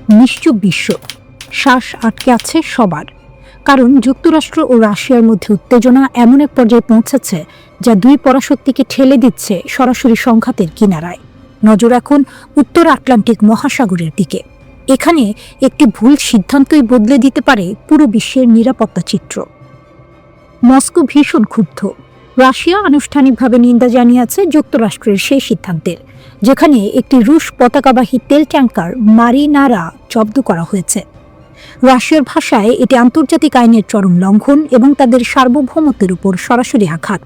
নিশ্চুপ বিশ্ব, শ্বাস আটকে আছে সবার। কারণ যুক্তরাষ্ট্র ও রাশিয়ার মধ্যে উত্তেজনা এমন এক পর্যায়ে পৌঁছেছে যা দুই পরাশক্তিকে ঠেলে দিচ্ছে সরাসরি সংঘাতের কিনারায়। নজর এখন উত্তর আটলান্টিক মহাসাগরের দিকে। এখানে একটি ভুল সিদ্ধান্তই বদলে দিতে পারে পুরো বিশ্বের নিরাপত্তা চিত্র। মস্কো ভীষণ ক্ষুব্ধ। রাশিয়া আনুষ্ঠানিকভাবে নিন্দা জানিয়েছে যুক্তরাষ্ট্রের সেই সিদ্ধান্তের, যেখানে একটি রুশ পতাকাবাহী তেল ট্যাঙ্কার মারিনারা জব্দ করা হয়েছে। রাশিয়ার ভাষায় এটি আন্তর্জাতিক আইনের চরম লঙ্ঘন এবং তাদের সার্বভৌমত্বের উপর সরাসরি আঘাত।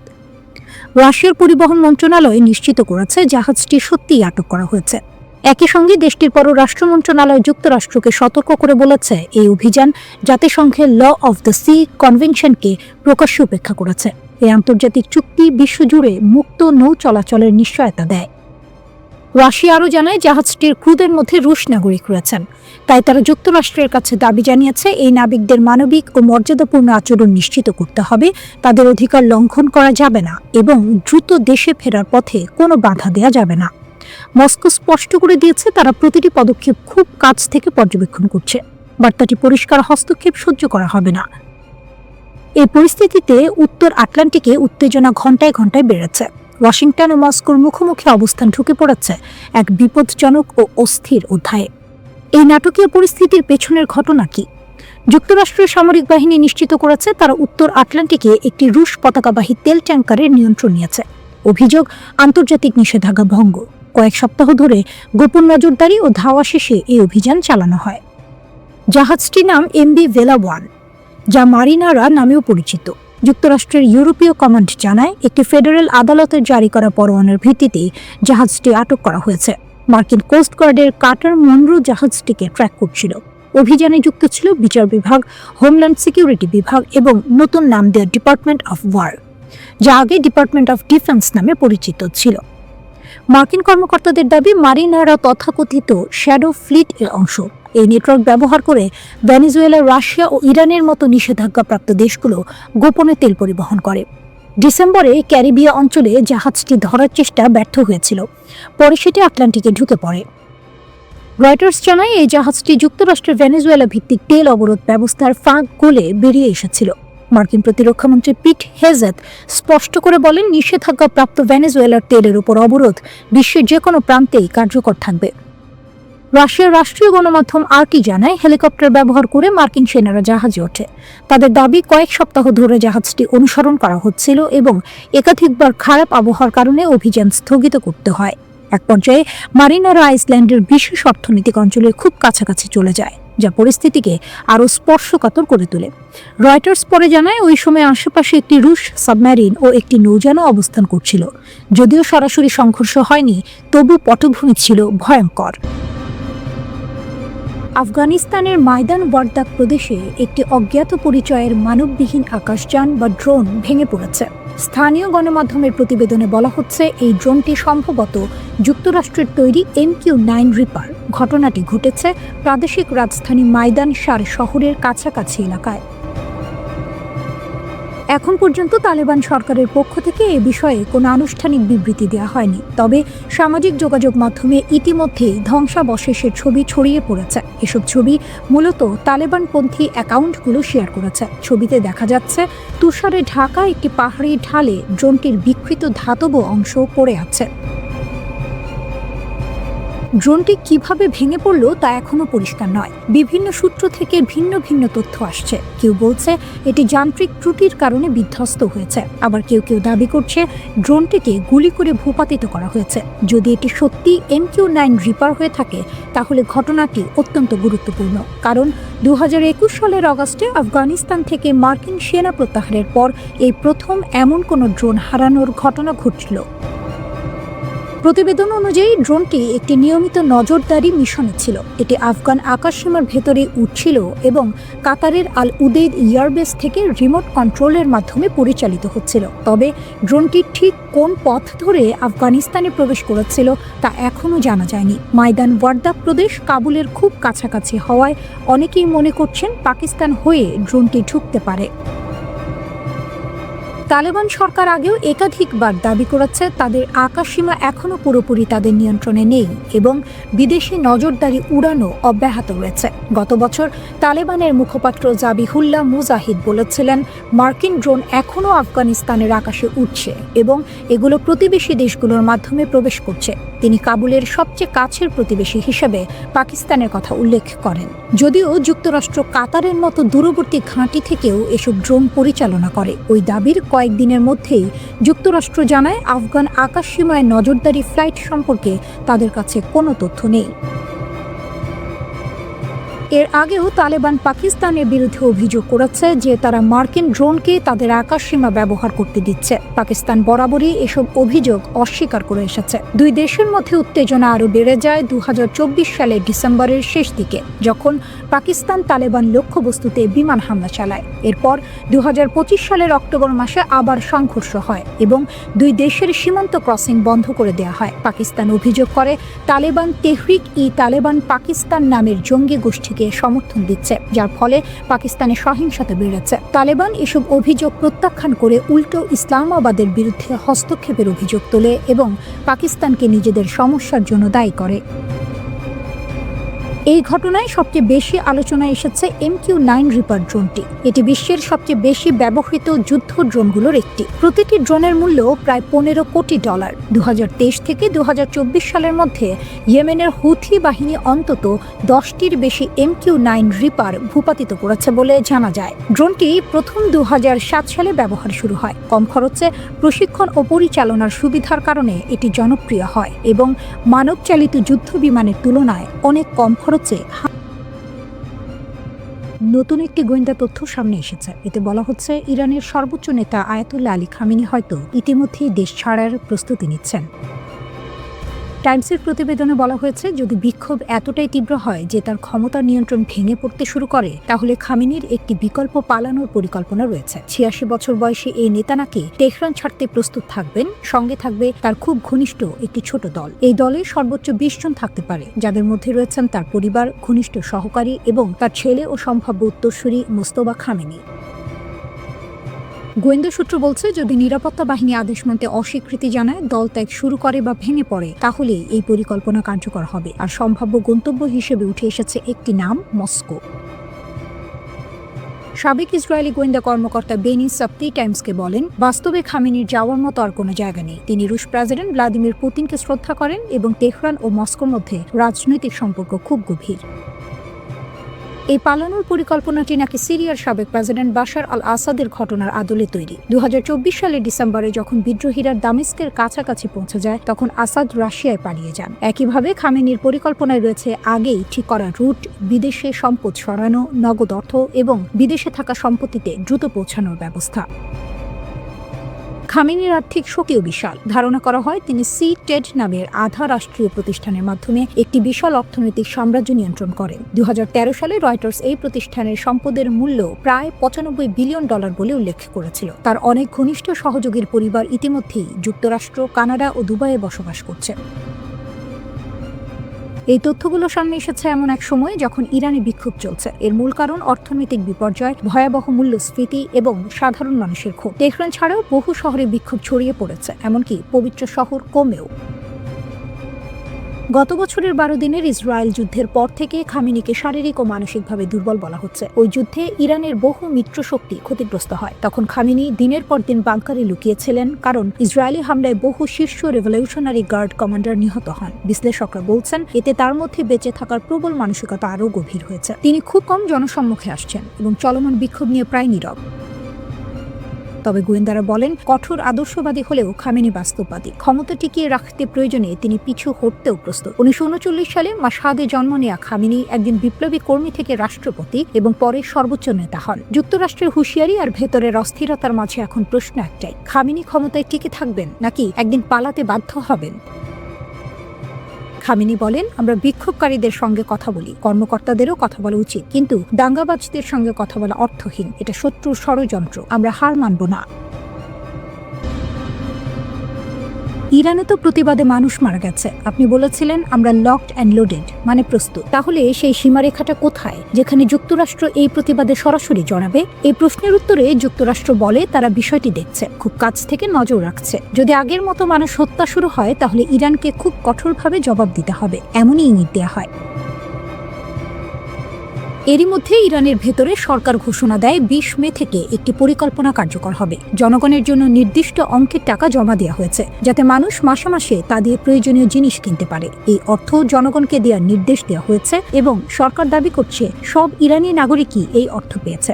রাশিয়ার পরিবহন মন্ত্রণালয় নিশ্চিত করেছে জাহাজটি সত্যিই আটক করা হয়েছে। একই সঙ্গে দেশটির পররাষ্ট্র মন্ত্রণালয় যুক্তরাষ্ট্রকে সতর্ক করে বলেছে এই অভিযান জাতিসংঘের ল অফ দ্য সি কনভেনশনকে প্রকাশ্যে উপেক্ষা করেছে। এই আন্তর্জাতিক চুক্তি বিশ্বজুড়ে মুক্ত নৌ চলাচলের নিশ্চয়তা দেয়। রাশিয়া আরও জানায় জাহাজটির ক্রুদের মধ্যে রুশ নাগরিক রয়েছেন, তাই তারা যুক্তরাষ্ট্রের কাছে দাবি জানিয়েছে এই নাবিকদের মানবিক ও মর্যাদাপূর্ণ আচরণ নিশ্চিত করতে হবে, তাদের অধিকার লঙ্ঘন করা যাবে না এবং দ্রুত দেশে ফেরার পথে কোনো বাধা দেওয়া যাবে না। মস্কো স্পষ্ট করে দিয়েছে তারা প্রতিটি পদক্ষেপ খুব কাছ থেকে পর্যবেক্ষণ করছে। বার্তাটি পরিষ্কার, হস্তক্ষেপ সহ্য করা হবে না। এই পরিস্থিতিতে উত্তর আটলান্টিকে উত্তেজনা ঘণ্টায় ঘণ্টায় বেড়েছে। ওয়াশিংটন ও মস্কোর মুখোমুখি অবস্থান ঢুকে পড়েছে এক বিপজ্জনক ও অস্থির অধ্যায়ে। এই নাটকীয় পরিস্থিতির পেছনের ঘটনা কি? যুক্তরাষ্ট্রের সামরিক বাহিনী নিশ্চিত করেছে তারা উত্তর আটলান্টিকে একটি রুশ পতাকাবাহী তেল ট্যাঙ্কারের নিয়ন্ত্রণ নিয়েছে। অভিযোগ, আন্তর্জাতিক নিষেধাজ্ঞা ভঙ্গ। কয়েক সপ্তাহ ধরে গোপন নজরদারি ও ধাওয়া শেষে এই অভিযান চালানো হয়। জাহাজটির নাম এমভি ভেলা-1, যা মারিনারা নামেও পরিচিত। যুক্তরাষ্ট্রের ইউরোপীয় কমান্ড জানায় একটি ফেডারেল আদালতের জারি করা পরোয়ানার ভিত্তিতে জাহাজটি আটক করা হয়েছে। মার্কিন কোস্টগার্ডের কাটার মনরো জাহাজটিকে ট্র্যাক করছিল। অভিযানে যুক্ত ছিল বিচার বিভাগ, হোমল্যান্ড সিকিউরিটি বিভাগ এবং নতুন নাম দেওয়া ডিপার্টমেন্ট অফ ওয়ার, যা আগে ডিপার্টমেন্ট অফ ডিফেন্স নামে পরিচিত ছিল। মার্কিন কর্মকর্তাদের দাবি মারিনারা তথাকথিত শ্যাডো ফ্লিট এর অংশ। এই নেটওয়ার্ক ব্যবহার করে ভেনেজুয়েলা, রাশিয়া ও ইরানের মতো নিষেধাজ্ঞাপ্রাপ্ত দেশগুলো গোপনে তেল পরিবহন করে। ডিসেম্বরে ক্যারিবিয়া অঞ্চলে জাহাজটি ধরার চেষ্টা ব্যর্থ হয়েছিল, পরে সেটি আটলান্টিকে ঢুকে পড়ে। রয়টার্স জানায় এই জাহাজটি যুক্তরাষ্ট্রের ভেনেজুয়েলা ভিত্তিক তেল অবরোধ ব্যবস্থার ফাঁক গলে বেরিয়ে এসেছিল। মার্কিন প্রতিরক্ষামন্ত্রী পিট হেজেথ স্পষ্ট করে বলেন, নিষেধাজ্ঞাপ্রাপ্ত ভেনেজুয়েলার তেলের উপর অবরোধ বিশ্বের যে কোনো প্রান্তেই কার্যকর থাকবে। রাশিয়ার রাষ্ট্রীয় গণমাধ্যম আরটি জানায় হেলিকপ্টার ব্যবহার করে মার্কিন সেনারা জাহাজে ওঠে। তাদের দাবি, কয়েক সপ্তাহ ধরে জাহাজটি অনুসরণ করা হচ্ছিল এবং একাধিকবার খারাপ আবহাওয়ার কারণে অভিযান স্থগিত করতে হয়। এক পর্যায়ে মারিনারা আইসল্যান্ডের বিশেষ অর্থনৈতিক অঞ্চলের খুব কাছাকাছি চলে যায়, যা পরিস্থিতিকে আরও স্পর্শকাতর করে তোলে। রয়টার্স পরে জানায় ওই সময় আশেপাশে একটি রুশ সাবমেরিন ও একটি নৌযানও অবস্থান করছিল। যদিও সরাসরি সংঘর্ষ হয়নি, তবু পটভূমি ছিল ভয়ঙ্কর। আফগানিস্তানের মাইদান ওয়ারদাক প্রদেশে একটি অজ্ঞাত পরিচয়ের মানববিহীন আকাশযান বা ড্রোন ভেঙে পড়েছে। স্থানীয় গণমাধ্যমের প্রতিবেদনে বলা হচ্ছে এই ড্রোনটি সম্ভবত যুক্তরাষ্ট্রের তৈরি MQ-9 রিপার। ঘটনাটি ঘটেছে প্রাদেশিক রাজধানী মাইদান শার শহরের কাছাকাছি এলাকায়। এখন পর্যন্ত তালেবান সরকারের পক্ষ থেকে এ বিষয়ে কোনো আনুষ্ঠানিক বিবৃতি দেওয়া হয়নি। তবে সামাজিক যোগাযোগ মাধ্যমে ইতিমধ্যেই ধ্বংসাবশেষের ছবি ছড়িয়ে পড়েছে। এসব ছবি মূলত তালেবানপন্থী অ্যাকাউন্টগুলো শেয়ার করেছে। ছবিতে দেখা যাচ্ছে তুষারে ঢাকা একটি পাহাড়ি ঢালে ড্রোনটির বিকৃত ধাতব অংশ পড়ে আছে। ড্রোনটি কিভাবে ভেঙে পড়ল তা এখনও পরিষ্কার নয়। বিভিন্ন সূত্র থেকে ভিন্ন ভিন্ন তথ্য আসছে। কেউ বলছে এটি যান্ত্রিক ত্রুটির কারণে বিধ্বস্ত হয়েছে, আবার কেউ কেউ দাবি করছে ড্রোনটিকে গুলি করে ভূপাতিত করা হয়েছে। যদি এটি সত্যি MQ-9 রিপার হয়ে থাকে তাহলে ঘটনাটি অত্যন্ত গুরুত্বপূর্ণ, কারণ 2021 সালের অগাস্টে আফগানিস্তান থেকে মার্কিন সেনা প্রত্যাহারের পর এই প্রথম এমন কোনো ড্রোন হারানোর ঘটনা ঘটল। প্রতিবেদন অনুযায়ী ড্রোনটি একটি নিয়মিত নজরদারি মিশনে ছিল। এটি আফগান আকাশসীমার ভেতরে উঠছিল এবং কাতারের আল উদেইদ এয়ারবেস থেকে রিমোট কন্ট্রোলের মাধ্যমে পরিচালিত হচ্ছিল। তবে ড্রোনটি ঠিক কোন পথ ধরে আফগানিস্তানে প্রবেশ করেছিল তা এখনও জানা যায়নি। মাইদান ওয়ারদাক প্রদেশ কাবুলের খুব কাছাকাছি হওয়ায় অনেকেই মনে করছেন পাকিস্তান হয়ে ড্রোনটি ঢুকতে পারে। তালেবান সরকার আগেও একাধিকবার দাবি করেছে তাদের আকাশসীমা এখনও পুরোপুরি তাদের নিয়ন্ত্রণে নেই এবং বিদেশি নজরদারি উড়ানো অব্যাহত রয়েছে। গত বছর তালেবানের মুখপাত্র জাবিহুল্লাহ মুজাহিদ বলেছিলেন, মার্কিন ড্রোন এখনও আফগানিস্তানের আকাশে উঠছে এবং এগুলো প্রতিবেশী দেশগুলোর মাধ্যমে প্রবেশ করছে। তিনি কাবুলের সবচেয়ে কাছের প্রতিবেশী হিসেবে পাকিস্তানের কথা উল্লেখ করেন। যদিও যুক্তরাষ্ট্র কাতারের মতো দূরবর্তী ঘাঁটি থেকেও এসব ড্রোন পরিচালনা করে। ওই দাবির কয়েকদিনের মধ্যেই যুক্তরাষ্ট্র জানায় আফগান আকাশসীমায় নজরদারি ফ্লাইট সম্পর্কে তাদের কাছে কোনো তথ্য নেই। এর আগেও তালেবান পাকিস্তানের বিরুদ্ধে অভিযোগ করেছে যে তারা মার্কিন ড্রোনকে তাদের আকাশসীমা ব্যবহার করতে দিচ্ছে। পাকিস্তান বরাবরই এসব অভিযোগ অস্বীকার করে এসেছে। দুই দেশের মধ্যে উত্তেজনা আরও বেড়ে যায় 2024 সালের ডিসেম্বরের শেষ দিকে, যখন পাকিস্তান তালেবান লক্ষ্যবস্তুতে বিমান হামলা চালায়। এরপর 2025 সালের অক্টোবর মাসে আবার সংঘর্ষ হয় এবং দুই দেশের সীমান্ত ক্রসিং বন্ধ করে দেওয়া হয়। পাকিস্তান অভিযোগ করে তালেবান তেহরিক-ই-তালেবান পাকিস্তান নামের জঙ্গি গোষ্ঠীকে সমর্থন দিচ্ছে, যার ফলে পাকিস্তানে সহিংসতা বেড়েছে। তালেবান এসব অভিযোগ প্রত্যাখ্যান করে উল্টো ইসলামাবাদের বিরুদ্ধে হস্তক্ষেপের অভিযোগ তোলে এবং পাকিস্তানকে নিজেদের সমস্যার জন্য দায়ী করে। এই ঘটনায় সবচেয়ে বেশি আলোচনায় এসেছে MQ-9 রিপার ড্রোনটি। এটি বিশ্বের সবচেয়ে বেশি ব্যবহৃত যুদ্ধ ড্রোনগুলোর একটি। প্রতিটি ড্রোনের মূল্য প্রায় $15 কোটি। 2023 থেকে 2024 সালের মধ্যে ইয়েমেনের হুথি বাহিনী অন্তত 10টির বেশি MQ-9 রিপার ভূপাতিত করেছে বলে জানা যায়। ড্রোনটি প্রথম 2007 সালে ব্যবহার শুরু হয়। কম খরচে প্রশিক্ষণ ও পরিচালনার সুবিধার কারণে এটি জনপ্রিয় হয় এবং মানবচালিত যুদ্ধ বিমানের তুলনায় অনেক কম খরচে। নতুন একটি গোয়েন্দা তথ্য সামনে এসেছে। এতে বলা হচ্ছে ইরানের সর্বোচ্চ নেতা আয়াতুল্লাহ আলী খামেনি হয়তো ইতিমধ্যেই দেশ ছাড়ার প্রস্তুতি নিচ্ছেন। টাইমসের প্রতিবেদনে বলা হয়েছে, যদি বিক্ষোভ এতটাই তীব্র হয় যে তার ক্ষমতার নিয়ন্ত্রণ ভেঙে পড়তে শুরু করে, তাহলে খামেনির একটি বিকল্প পালানোর পরিকল্পনা রয়েছে। 86 বছর বয়সী এই নেতা নাকি তেহরান ছাড়তে প্রস্তুত থাকবেন। সঙ্গে থাকবে তার খুব ঘনিষ্ঠ একটি ছোট দল। এই দলে সর্বোচ্চ 20 জন থাকতে পারে, যাদের মধ্যে রয়েছেন তার পরিবার, ঘনিষ্ঠ সহকারী এবং তার ছেলে ও সম্ভাব্য উত্তরসূরি মোস্তফা খামেনি। গোয়েন্দা সূত্র বলছে, যদি নিরাপত্তা বাহিনী আদেশ মানতে অস্বীকৃতি জানায়, দল ত্যাগ শুরু করে বা ভেঙে পড়ে, তাহলে এই পরিকল্পনা কার্যকর হবে। আর সম্ভাব্য গন্তব্য হিসেবে উঠে এসেছে একটি নাম, মস্কো। সাবেক ইসরায়েলি গোয়েন্দা কর্মকর্তা বেনি সাপ্তি টাইমসকে বলেন, বাস্তবে খামেনির যাওয়ার মতো আর কোনো জায়গা নেই। তিনি রুশ প্রেসিডেন্ট ভ্লাদিমির পুতিনকে শ্রদ্ধা করেন এবং তেহরান ও মস্কোর মধ্যে রাজনৈতিক সম্পর্ক খুব গভীর। এই পালানোর পরিকল্পনাটি নাকি সিরিয়ার সাবেক প্রেসিডেন্ট বাশার আল আসাদের ঘটনার আদলে তৈরি। 2024 সালের ডিসেম্বরে যখন বিদ্রোহীরা দামেস্কের কাছাকাছি পৌঁছে যায়, তখন আসাদ রাশিয়ায় পালিয়ে যান। একইভাবে খামেনির পরিকল্পনায় রয়েছে আগেই ঠিক করা রুট, বিদেশে সম্পদ সরানো, নগদ অর্থ এবং বিদেশে থাকা সম্পত্তিতে দ্রুত পৌঁছানোর ব্যবস্থা। খামেনির আর্থিক শক্তিও বিশাল। ধারণা করা হয় তিনি সি-টেড নামের আধা রাষ্ট্রীয় প্রতিষ্ঠানের মাধ্যমে একটি বিশাল অর্থনৈতিক সাম্রাজ্য নিয়ন্ত্রণ করেন। 2013 সালে রয়টার্স এই প্রতিষ্ঠানের সম্পদের মূল্য প্রায় $95 বিলিয়ন বলে উল্লেখ করেছিল। তার অনেক ঘনিষ্ঠ সহযোগীর পরিবার ইতিমধ্যেই যুক্তরাষ্ট্র, কানাডা ও দুবাইয়ে বসবাস করছে। এই তথ্যগুলো সামনে এসেছে এমন এক সময়ে যখন ইরানে বিক্ষোভ চলছে। এর মূল কারণ অর্থনৈতিক বিপর্যয়, ভয়াবহ মূল্যস্ফীতি এবং সাধারণ মানুষের ক্ষোভ। তেহরান ছাড়াও বহু শহরে বিক্ষোভ ছড়িয়ে পড়েছে, এমনকি পবিত্র শহর কোমেও। গত বছরের 12 দিনের ইসরায়েল যুদ্ধের পর থেকে খামেনিকে শারীরিক ও মানসিকভাবে দুর্বল বলা হচ্ছে। ওই যুদ্ধে ইরানের বহু মিত্রশক্তি ক্ষতিগ্রস্ত হয়। তখন খামেনি দিনের পর দিন বাংকারে লুকিয়েছিলেন, কারণ ইসরায়েলি হামলায় বহু শীর্ষ রেভলিউশনারি গার্ড কমান্ডার নিহত হন। বিশ্লেষকরা বলছেন, এতে তার মধ্যে বেঁচে থাকার প্রবল মানসিকতা আরও গভীর হয়েছে। তিনি খুব কম জনসম্মুখে আসছেন এবং চলমান বিক্ষোভ নিয়ে প্রায় নীরব। তবে গোয়েন্দারা বলেন, কঠোর আদর্শবাদী হলেও খামেনি বাস্তববাদী। ক্ষমতা টিকিয়ে রাখতে প্রয়োজনে তিনি পিছু হটতেও প্রস্তুত। 1939 সালে মাশহাদে জন্ম নেয়া খামেনি একদিন বিপ্লবী কর্মী থেকে রাষ্ট্রপতি এবং পরে সর্বোচ্চ নেতা হন। যুক্তরাষ্ট্রের হুঁশিয়ারি আর ভেতরের অস্থিরতার মাঝে এখন প্রশ্ন একটাই, খামেনি ক্ষমতায় টিকে থাকবেন নাকি একদিন পালাতে বাধ্য হবেন? খামেনি বলেন, আমরা বিক্ষোভকারীদের সঙ্গে কথা বলি, কর্মকর্তাদেরও কথা বলা উচিত, কিন্তু দাঙ্গাবাজদের সঙ্গে কথা বলা অর্থহীন। এটা শত্রুর ষড়যন্ত্র। আমরা হার মানব না। ইরানে তো প্রতিবাদে মানুষ মারা গেছে, আপনি বলেছিলেন আমরা লকড অ্যান্ড লোডেড, মানে প্রস্তুত। তাহলে সেই সীমারেখাটা কোথায় যেখানে যুক্তরাষ্ট্র এই প্রতিবাদে সরাসরি জড়াবে? এই প্রশ্নের উত্তরে যুক্তরাষ্ট্র বলে তারা বিষয়টি দেখছে, খুব কাছ থেকে নজর রাখছে। যদি আগের মতো মানুষ হত্যা শুরু হয় তাহলে ইরানকে খুব কঠোরভাবে জবাব দিতে হবে, এমনই ইঙ্গিত দেওয়া হয়। এরই মধ্যে ইরানের ভেতরে সরকার ঘোষণা দেয় ২০ মে থেকে একটি পরিকল্পনা কার্যকর হবে। জনগণের জন্য নির্দিষ্ট অঙ্কের টাকা জমা দেওয়া হয়েছে, যাতে মানুষ মাসে মাসে তা দিয়ে প্রয়োজনীয় জিনিস কিনতে পারে। এই অর্থ জনগণকে দেওয়ার নির্দেশ দেওয়া হয়েছে এবং সরকার দাবি করছে সব ইরানি নাগরিকই এই অর্থ পেয়েছে।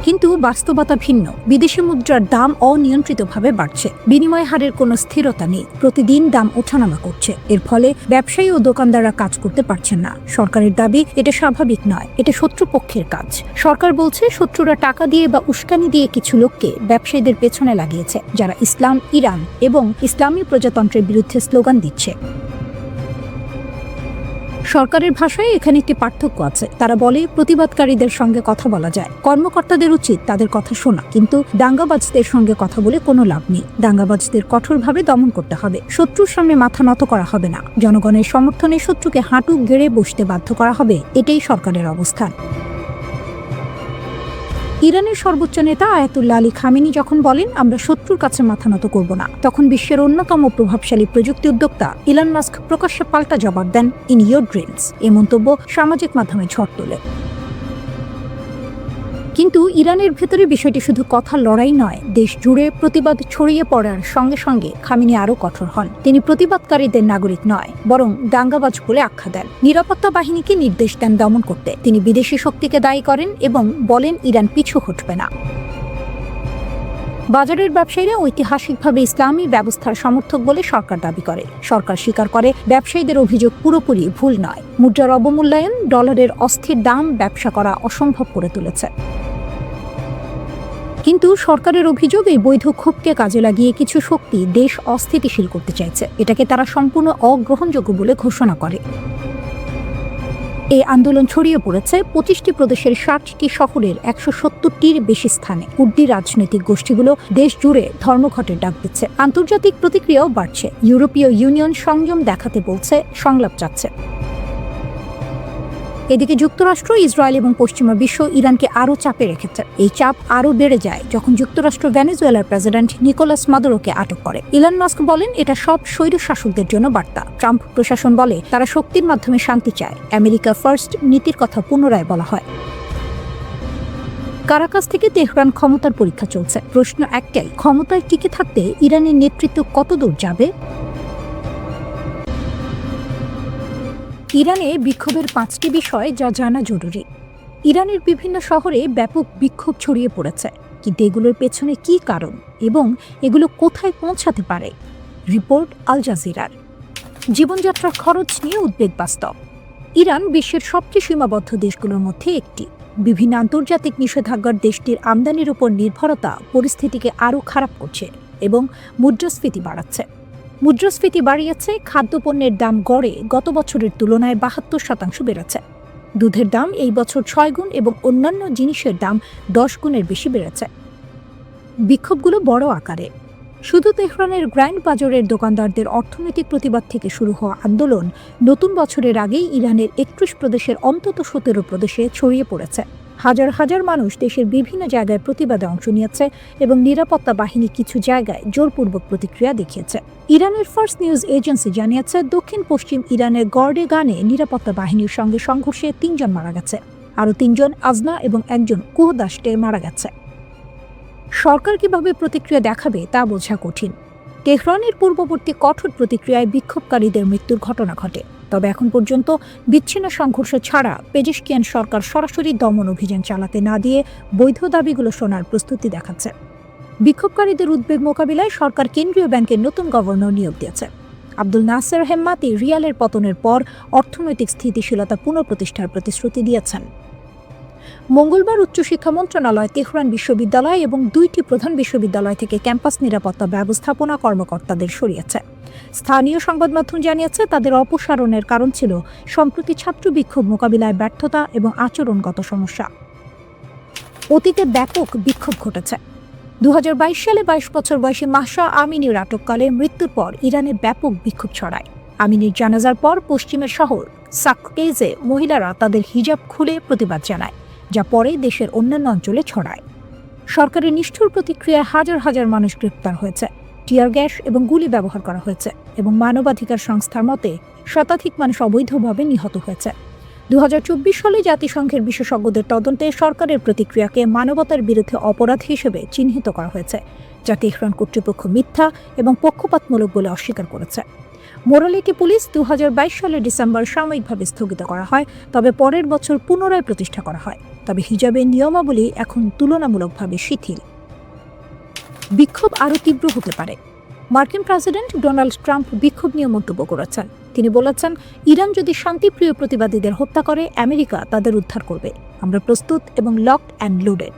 কিন্তু বাস্তবতা ভিন্ন। বিদেশি মুদ্রার দাম অনিয়ন্ত্রিতভাবে বাড়ছে, বিনিময় হারের কোনো স্থিরতা নেই, প্রতিদিন দাম ওঠানামা করছে। এর ফলে ব্যবসায়ী ও দোকানদাররা কাজ করতে পারছেন না। সরকারের দাবি এটা স্বাভাবিক নয়, এটা শত্রুপক্ষের কাজ। সরকার বলছে শত্রুরা টাকা দিয়ে বা উস্কানি দিয়ে কিছু লোককে ব্যবসায়ীদের পেছনে লাগিয়েছে, যারা ইসলাম, ইরান এবং ইসলামী প্রজাতন্ত্রের বিরুদ্ধে স্লোগান দিচ্ছে। সরকারের ভাষায় এখানে একটি পার্থক্য আছে। তারা বলে প্রতিবাদকারীদের সঙ্গে কথা বলা যায়, কর্মকর্তাদের উচিত তাদের কথা শোনা, কিন্তু দাঙ্গাবাজদের সঙ্গে কথা বলে কোনো লাভ নেই। দাঙ্গাবাজদের কঠোরভাবে দমন করতে হবে, শত্রুর সামনে মাথা নত করা হবে না। জনগণের সমর্থনে শত্রুকে হাঁটু গেড়ে বসতে বাধ্য করা হবে, এটাই সরকারের অবস্থান। ইরানের সর্বোচ্চ নেতা আয়াতুল্লাহ আলী খামেনি যখন বলেন আমরা শত্রুর কাছে মাথা নত করব না, তখন বিশ্বের অন্যতম প্রভাবশালী প্রযুক্তি উদ্যোক্তা ইলন মাস্ক প্রকাশ্যে পাল্টা জবাব দেন, ইন ইয়োর ড্রিমস। এই মন্তব্য সামাজিক মাধ্যমে ঝড় তোলে। কিন্তু ইরানের ভেতরে বিষয়টি শুধু কথার লড়াই নয়, দেশ জুড়ে প্রতিবাদ ছড়িয়ে পড়ার সঙ্গে সঙ্গে খামেনি আরও কঠোর হন। তিনি প্রতিবাদকারীদের নাগরিক নয়, বরং দাঙ্গাবাজ বলে আখ্যা দেন। নিরাপত্তা বাহিনীকে নির্দেশ দেন দমন করতে। তিনি বিদেশি শক্তিকে দায়ী করেন এবং বলেন ইরান পিছু হটবে না। বাজারের ব্যবসায়ীরা ঐতিহাসিকভাবে ইসলামী ব্যবস্থার সমর্থক বলে সরকার দাবি করে। সরকার স্বীকার করে ব্যবসায়ীদের অভিযোগ পুরোপুরি ভুল নয়। মুদ্রার অবমূল্যায়ন, ডলারের অস্থির দাম ব্যবসা করা অসম্ভব করে তুলেছে। কিন্তু সরকারের অভিযোগ এই বৈধ ক্ষোভকে কাজে লাগিয়ে কিছু শক্তি দেশ অস্থিতিশীল করতে চাইছে। এটাকে তারা সম্পূর্ণ অগ্রহণযোগ্য বলে ঘোষণা করে। এই আন্দোলন ছড়িয়ে পড়েছে ২৫টি প্রদেশের ৬০টি শহরের ১৭০টির বেশি স্থানে। কুর্দি রাজনৈতিক গোষ্ঠীগুলো দেশ জুড়ে ধর্মঘটের ডাক দিচ্ছে। আন্তর্জাতিক প্রতিক্রিয়াও বাড়ছে। ইউরোপীয় ইউনিয়ন সংযম দেখাতে বলছে, সংলাপ চাচ্ছে। এদিকে যুক্তরাষ্ট্র, ইসরায়েল এবং পশ্চিমা বিশ্ব ইরানকে আরও চাপে রেখেছে। এই চাপ আরও বেড়ে যায় যখন যুক্তরাষ্ট্র ভেনেজুয়েলার প্রেসিডেন্ট নিকোলাস মাদুরোকে আটক করে। ইলন মাস্ক বলেন এটা সব স্বৈরশাসকদের জন্য বার্তা। ট্রাম্প প্রশাসন বলে তারা শক্তির মাধ্যমে শান্তি চায়। আমেরিকা ফার্স্ট নীতির কথা পুনরায় বলা হয়। কারাকাস থেকে তেহরান ক্ষমতার পরীক্ষা চলছে। প্রশ্ন একটাই, ক্ষমতায় টিকে থাকতে ইরানের নেতৃত্ব কতদূর যাবে? ইরানে বিক্ষোভের ৫টি বিষয় যা জানা জরুরি। ইরানের বিভিন্ন শহরে ব্যাপক বিক্ষোভ ছড়িয়ে পড়েছে, কিন্তু এগুলোর পেছনে কী কারণ এবং এগুলো কোথায় পৌঁছাতে পারে? রিপোর্ট আল জাজিরার। জীবনযাত্রার খরচ নিয়ে উদ্বেগ বাস্তব। ইরান বিশ্বের সবচেয়ে সীমাবদ্ধ দেশগুলোর মধ্যে একটি। বিভিন্ন আন্তর্জাতিক নিষেধাজ্ঞার দেশটির আমদানির উপর নির্ভরতা পরিস্থিতিকে আরও খারাপ করছে এবং মুদ্রাস্ফীতি বাড়াচ্ছে। মুদ্রাস্ফীতি বাড়িয়েছে খাদ্যপণ্যের দাম গড়ে গত বছরের তুলনায় ৭২% বেড়েছে। দুধের দাম এই বছর ৬ গুণ এবং অন্যান্য জিনিসের দাম ১০ গুণের বেশি বেড়েছে। বিক্ষোভগুলো বড় আকারে। শুধু তেহরানের গ্র্যান্ড বাজারের দোকানদারদের অর্থনৈতিক প্রতিবাদ থেকে শুরু হওয়া আন্দোলন নতুন বছরের আগেই ইরানের ৩১ প্রদেশের অন্তত ১৭ প্রদেশে ছড়িয়ে পড়েছে। হাজার হাজার মানুষ দেশের বিভিন্ন জায়গায় প্রতিবাদে অংশ নিয়েছে এবং নিরাপত্তা বাহিনী কিছু জায়গায় জোরপূর্বক প্রতিক্রিয়া দেখিয়েছে। ইরানের ফার্স্ট নিউজ এজেন্সি জানিয়েছে দক্ষিণ পশ্চিম ইরানের গর্ডেগানে নিরাপত্তা বাহিনীর সঙ্গে সংঘর্ষে ৩ জন মারা গেছে। আরও ৩ জন আজনা এবং একজন কুহদাস্টে মারা গেছে। সরকার কিভাবে প্রতিক্রিয়া দেখাবে তা বোঝা কঠিন। তেহরানের পূর্ববর্তী কঠোর প্রতিক্রিয়ায় বিক্ষোভকারীদের মৃত্যুর ঘটনা ঘটে। তবে এখন পর্যন্ত বিচ্ছিন্ন সংঘর্ষ ছাড়া পেজেশকিয়ান সরকার সরাসরি দমন অভিযান চালাতে না দিয়ে বৈধ দাবিগুলো শোনার প্রস্তুতি দেখাচ্ছে। বিক্ষোভকারীদের উদ্বেগ মোকাবিলায় সরকার কেন্দ্রীয় ব্যাংকের নতুন গভর্নর নিয়োগ দিয়েছে। আব্দুল নাসের হেম্মাতি রিয়ালের পতনের পর অর্থনৈতিক স্থিতিশীলতা পুনঃপ্রতিষ্ঠার প্রতিশ্রুতি দিয়েছেন। মঙ্গলবার উচ্চশিক্ষা মন্ত্রণালয় তেহরান বিশ্ববিদ্যালয় এবং 2টি প্রধান বিশ্ববিদ্যালয় থেকে ক্যাম্পাস নিরাপত্তা ব্যবস্থাপনা কর্মকর্তাদের সরিয়েছে। স্থানীয় সংবাদ মাধ্যম জানিয়েছে তাদের অপসারণের কারণ ছিল সম্প্রতি ছাত্র বিক্ষোভ মোকাবিলায় ব্যর্থতা এবং আচরণগত সমস্যা। অতীতে ব্যাপক বিক্ষোভ ঘটেছে। 2022 সালে 22 বছর বয়সী মাহসা আমিনীর আটককালে মৃত্যুর পর ইরানে ব্যাপক বিক্ষোভ ছড়ায়। আমিনীর জানাজার পর পশ্চিমের শহর সাককেজে মহিলারা তাদের হিজাব খুলে প্রতিবাদ জানায়, যা পরে দেশের অন্যান্য অঞ্চলে ছড়ায়। সরকারের নিষ্ঠুর প্রতিক্রিয়ায় হাজার হাজার মানুষ গ্রেপ্তার হয়েছে, টিয়ার গ্যাস এবং গুলি ব্যবহার করা হয়েছে এবং মানবাধিকার সংস্থার মতে শতাধিক মানুষ অবৈধভাবে নিহত হয়েছে। 2024 সালে জাতিসংঘের বিশেষজ্ঞদের তদন্তে সরকারের প্রতিক্রিয়াকে মানবতার বিরুদ্ধে অপরাধ হিসেবে চিহ্নিত করা হয়েছে, যা তেহরান কর্তৃপক্ষ মিথ্যা এবং পক্ষপাতমূলক বলে অস্বীকার করেছে। মোরালিটি পুলিশ 2022 সালের ডিসেম্বর সাময়িকভাবে স্থগিত করা হয়, তবে পরের বছর পুনরায় প্রতিষ্ঠা করা হয়। তবে হিজাবের নিয়মাবলী এখন তুলনামূলকভাবে শিথিল। বিক্ষোভ আরও তীব্র হতে পারে। মার্কিন প্রেসিডেন্ট ডোনাল্ড ট্রাম্প বিক্ষোভ নিয়ে মন্তব্য করেছেন। তিনি বলেছেন, ইরান যদি শান্তিপ্রিয় প্রতিবাদীদের হত্যা করে, আমেরিকা তাদের উদ্ধার করবে। আমরা প্রস্তুত এবং লকড অ্যান্ড লোডেড।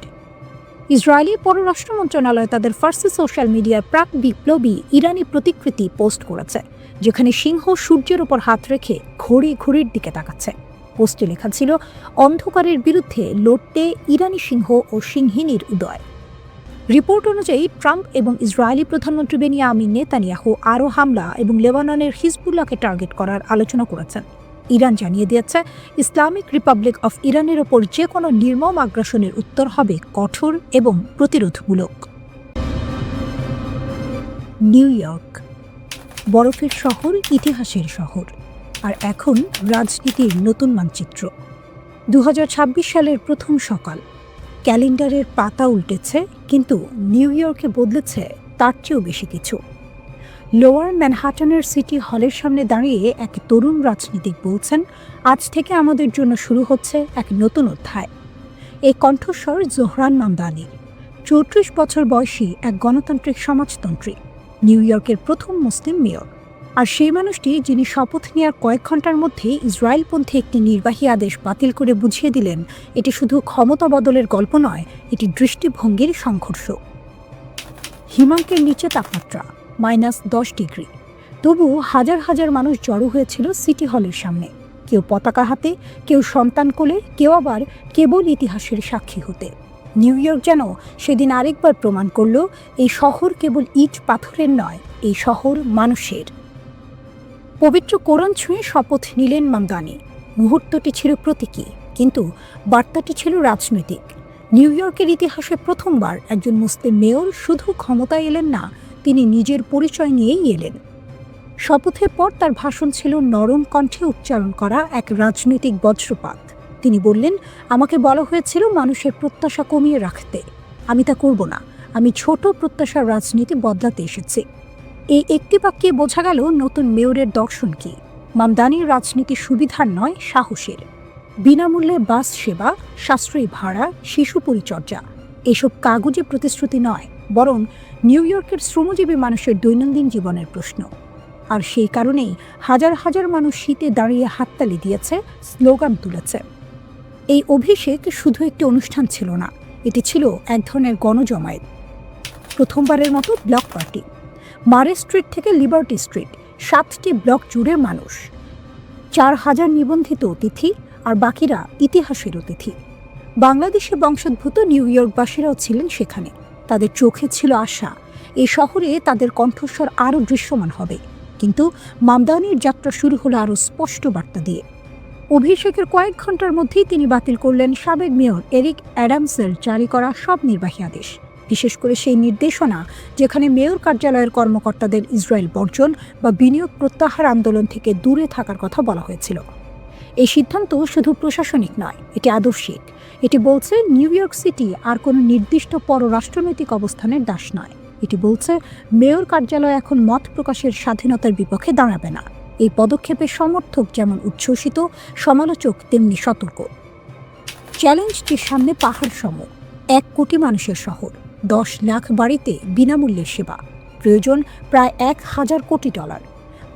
ইসরায়েলি পররাষ্ট্র মন্ত্রণালয় তাদের ফার্সি সোশ্যাল মিডিয়ার প্রাক বিপ্লবী ইরানি প্রতিকৃতি পোস্ট করেছে, যেখানে সিংহ সূর্যের উপর হাত রেখে ঘড়ির দিকে তাকাচ্ছে। পোস্টে লেখা ছিল, অন্ধকারের বিরুদ্ধে লড়তে ইরানি সিংহ ও সিংহিনীর উদয়। রিপোর্ট অনুযায়ী ট্রাম্প এবং ইসরায়েলি প্রধানমন্ত্রী বেনিয়ামিন নেতানিয়াহু আরও হামলা এবং লেবাননের হিজবুল্লাহকে টার্গেট করার আলোচনা করেছেন। ইরান জানিয়ে দিয়েছে, ইসলামিক রিপাবলিক অফ ইরানের ওপর যে কোনো নির্মম আগ্রাসনের উত্তর হবে কঠোর এবং প্রতিরোধমূলক। নিউ ইয়র্ক, বরফের শহর, ইতিহাসের শহর, আর এখন রাজনীতির নতুন মানচিত্র। 2026 সালের প্রথম সকাল। ক্যালেন্ডারের পাতা উল্টেছে, কিন্তু নিউ ইয়র্কে বদলেছে তার চেয়েও বেশি কিছু। লোয়ার ম্যানহাটনের সিটি হলের সামনে দাঁড়িয়ে এক তরুণ রাজনীতিক বলছেন, আজ থেকে আমাদের জন্য শুরু হচ্ছে এক নতুন অধ্যায়। এই কণ্ঠস্বর জোহরান মামদানি, 34 বছর বয়সী এক গণতান্ত্রিক সমাজতন্ত্রী, নিউ ইয়র্কের প্রথম মুসলিম মেয়র। আর সেই মানুষটি যিনি শপথ নেওয়ার কয়েক ঘন্টার মধ্যেই ইসরায়েলপন্থী একটি নির্বাহী আদেশ বাতিল করে বুঝিয়ে দিলেন, এটি শুধু ক্ষমতা বদলের গল্প নয়, এটি দৃষ্টিভঙ্গির সংঘর্ষ। হিমাঙ্কের নিচে তাপমাত্রা -10 ডিগ্রি, তবু হাজার হাজার মানুষ জড়ো হয়েছিল সিটি হলের সামনে। কেউ পতাকা হাতে, কেউ সন্তান কোলে, কেউ আবার কেবল ইতিহাসের সাক্ষী হতে। নিউ ইয়র্ক যেন সেদিন আরেকবার প্রমাণ করল, এই শহর কেবল ইট পাথরের নয়, এই শহর মানুষের। পবিত্র কোরআন ছুঁয়ে শপথ নিলেন মামদানি। মুহূর্তটি ছিল প্রতীকী, কিন্তু বার্তাটি ছিল রাজনৈতিক। নিউ ইয়র্কের ইতিহাসে প্রথমবার একজন মুসলিম মেয়র শুধু ক্ষমতায় এলেন না, তিনি নিজের পরিচয় নিয়েই এলেন। শপথের পর তার ভাষণ ছিল নরম কণ্ঠে উচ্চারণ করা এক রাজনৈতিক বজ্রপাত। তিনি বললেন, আমাকে বলা হয়েছিল মানুষের প্রত্যাশা কমিয়ে রাখতে, আমি তা করব না। আমি ছোট প্রত্যাশার রাজনীতি বদলাতে এসেছি। এই একটি বাক্যে বোঝা গেল নতুন মেয়রের দর্শন কি। মামদানির রাজনীতি সুবিধার নয়, সাহসের। বিনামূল্যে বাস সেবা, সাশ্রয়ী ভাড়া, শিশু পরিচর্যা, এসব কাগজে প্রতিশ্রুতি নয়, বরং নিউ ইয়র্কের শ্রমজীবী মানুষের দৈনন্দিন জীবনের প্রশ্ন। আর সেই কারণেই হাজার হাজার মানুষ শীতে দাঁড়িয়ে হাততালি দিয়েছে, স্লোগান তুলেছে। এই অভিষেক শুধু একটি অনুষ্ঠান ছিল না, এটি ছিল এক ধরনের গণজমায়েত। প্রথমবারের মতো ব্লক পার্টি। মারে স্ট্রিট থেকে লিবার্টি স্ট্রিট, 7টি ব্লক জুড়ে মানুষ। 4000 নিবন্ধিত অতিথি, আর বাকিরা ইতিহাসের অতিথি। বাংলাদেশি বংশোদ্ভূত নিউ ইয়র্কবাসীরাও ছিলেন সেখানে। তাদের চোখে ছিল আশা, এই শহরে তাদের কণ্ঠস্বর আরও দৃশ্যমান হবে। কিন্তু মামদানির যাত্রা শুরু হলো আরও স্পষ্ট বার্তা দিয়ে। অভিষেকের কয়েক ঘন্টার মধ্যেই তিনি বাতিল করলেন সাবেক মেয়র এরিক অ্যাডামসের জারি করা সব নির্বাহী আদেশ, বিশেষ করে সেই নির্দেশনা যেখানে মেয়র কার্যালয়ের কর্মকর্তাদের ইসরায়েল বর্জন বা বিনিয়োগ প্রত্যাহার আন্দোলন থেকে দূরে থাকার কথা বলা হয়েছিল। এই সিদ্ধান্ত শুধু প্রশাসনিক নয়, এটি আদর্শিক। এটি বলছে নিউ ইয়র্ক সিটি আর কোনো নির্দিষ্ট পররাষ্ট্রনৈতিক অবস্থানের দাস নয়। এটি বলছে মেয়র কার্যালয় এখন মত প্রকাশের স্বাধীনতার বিপক্ষে দাঁড়াবে না। এই পদক্ষেপের সমর্থক যেমন উচ্ছ্বসিত, সমালোচক তেমনি সতর্ক। চ্যালেঞ্জটির সামনে পাহাড় সম, 1 কোটি মানুষের শহর, 10 লাখ বাড়িতে বিনামূল্যে সেবা, প্রয়োজন প্রায় $1000 কোটি।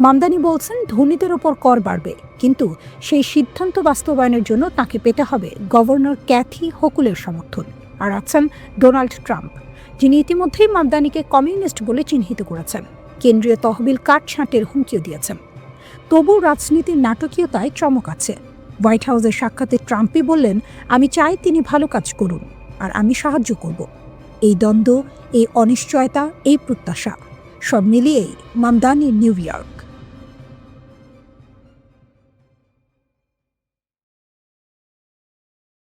মামদানি বলছেন, ধনীদের ওপর কর বাড়বে, কিন্তু সেই সিদ্ধান্ত বাস্তবায়নের জন্য তাকে পেতে হবে গভর্নর ক্যাথি হোকুলের সমর্থন। আর আছেন ডোনাল্ড ট্রাম্প, যিনি ইতিমধ্যেই মামদানিকে কমিউনিস্ট বলে চিহ্নিত করেছেন, কেন্দ্রীয় তহবিল কাটছাঁটের হুমকিও দিয়েছেন। তবু রাজনীতির নাটকীয়তায় চমক আছে। হোয়াইট হাউসের সাক্ষাতে ট্রাম্পই বললেন, আমি চাই তিনি ভালো কাজ করুন, আর আমি সাহায্য করব। এই দ্বন্দ্ব, এই অনিশ্চয়তা, এই প্রত্যাশা সব মিলিয়েই মামদানির নিউ ইয়র্ক।